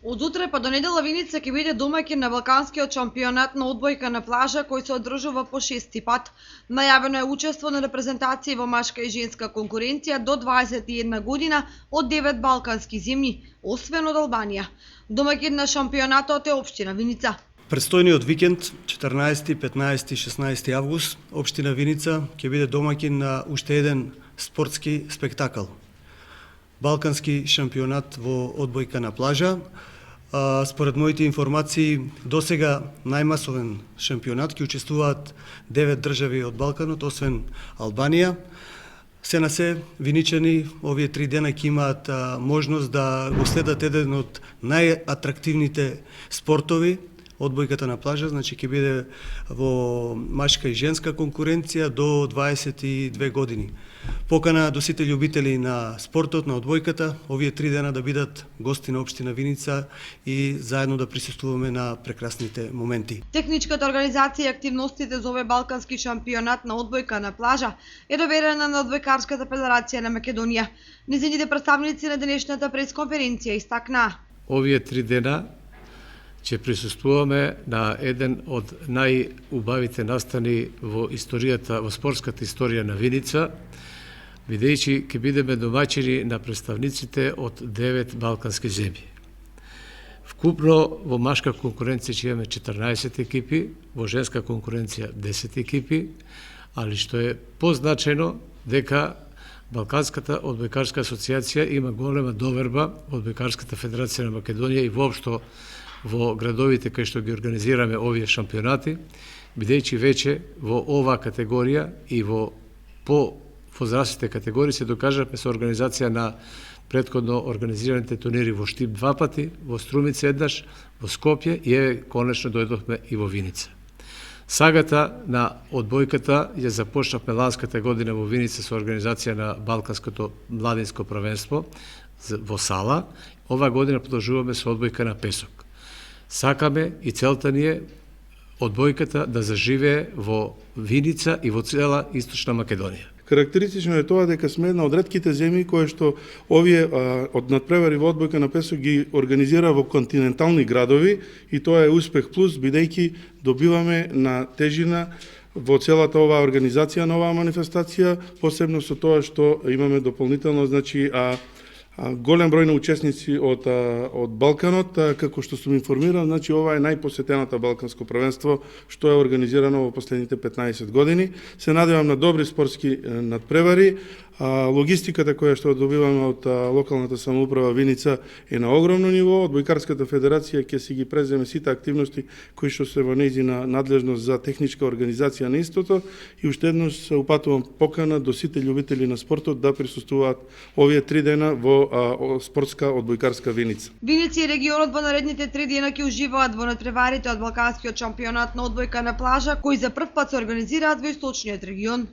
Од утре па до недела Виница ќе биде домаќин на Балканскиот шампионат на одбојка на плажа кој се одржува по 6-ти пат. Најавено е учество на репрезентации во машка и женска конкуренција до 21 година од 9 балкански земји, освен од Албанија. Домаќин на шампионатот е општина Виница. Престојниот викенд, 14, 15, 16 август, општина Виница ќе биде домаќин на уште еден спортски спектакл. Балкански шампионат во одбојка на плажа. Според моите информации, досега најмасовен шампионат ќе учествуваат 9 држави од Балканот, освен Албанија. Се на се, виничани овие 3 дена ќе имаат можност да го следат еден од најатрактивните спортови, одбојката на плажа, значи ќе биде во машка и женска конкуренција до 22 години. Покана до сите љубители на спортот, на одбојката, овие 3 дена да бидат гости на општина Виница и заедно да присуствуваме на прекрасните моменти. Техничката организација и активностите за овој балкански шампионат на одбојка на плажа е доверена на Одбојкарската федерација на Македонија. Низините представници на денешната пресконференција истакнаа: овие 3 дена ќе присуствуваме на еден од најубавите настани во историјата, во спортската историја на Виница, бидејќи ќе бидеме домаќини на представниците од 9 балкански земји. Вкупно во машка конкуренција ќе имаме 14 екипи, во женска конкуренција 10 екипи, али што е позначено дека Балканската одбојкарска асоциација има голема доверба од Одбојкарската федерација на Македонија и воопшто во градовите кај што ги организираме овие шампионати, бидејќи веќе во оваа категорија и во возрастните категории се докажавме со организација на претходно организираните турнири во Штип 2 пати, во Струмица еднаш, во Скопје и еве конечно дојдовме и во Виница. Сагата на одбојката ја започнавме ланската година во Виница со организација на Балканското младинско првенство во Сала. Ова година продолжуваме со одбојка на песок. Сакаме и целта ни е одбојката да заживее во Виница и во цела Источна Македонија. Карактеристично е тоа дека сме една од ретките земји кои што овие од надпревари во одбојка на песок ги организира во континентални градови и тоа е успех плюс, бидејќи добиваме на тежина во целата оваа организација на оваа манифестација, посебно со тоа што имаме дополнително, значи, голем број на учесници од Балканот, како што сум информиран, значи ова е најпосетената балканско првенство што е организирано во последните 15 години. Се надевам на добри спортски надпревари. Логистиката која што добиваме од локалната самоуправа Виница е на огромно ниво. Одбојкарската федерација ќе си ги преземе сите активности кои што се во нејзина надлежност за техничка организација на истото и уште еднаш се упатувам покана до сите љубители на спортот да присуствуваат овие 3 дена во спортска одбојкарска Виница. Виница и регионот во наредните 3 дена ќе уживаат во надпреварите од Балканскиот шампионат на одбојка на плажа, кои за прв пат се организираат во источниот регион.